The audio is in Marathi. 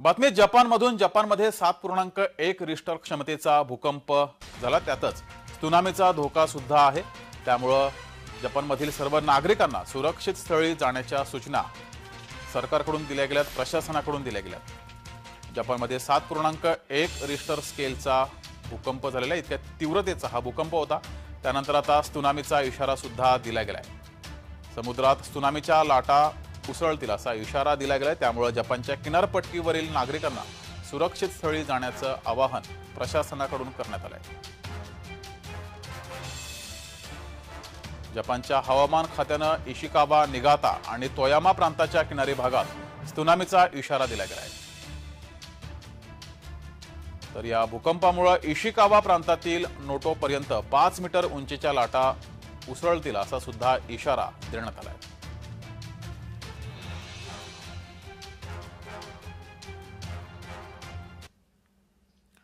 बातमी जपानमधून जपानमध्ये 7.1 रिश्टर क्षमतेचा भूकंप झाला। त्यातच त्सुनामीचा धोका सुद्धा आहे। त्यामुळे जपानमधील सर्व नागरिकांना सुरक्षित स्थळी जाण्याच्या सूचना सरकारकडून दिल्या गेल्यात, प्रशासनाकडून दिल्या गेल्यात। जपानमध्ये 7.1 रिश्टर स्केलचा भूकंप झालेला आहे। इतक्या तीव्रतेचा हा भूकंप होता। त्यानंतर आता त्सुनामीचा इशारा सुद्धा दिला गेलाय। समुद्रात त्सुनामीच्या लाटा उसळतील असा इशारा दिला गेलाय। त्यामुळे जपानच्या किनारपट्टीवरील नागरिकांना सुरक्षित स्थळी जाण्याचं आवाहन प्रशासनाकडून करण्यात आलंय। जपानच्या हवामान खात्यानं इशिकावा, निगाता आणि तोयामा प्रांताच्या किनारी भागात त्सुनामीचा इशारा दिला गेलाय। तर या भूकंपामुळे इशिकावा प्रांतातील नोटोपर्यंत 5 मीटर उंचीच्या लाटा उसळतील असा सुद्धा इशारा देण्यात आलाय।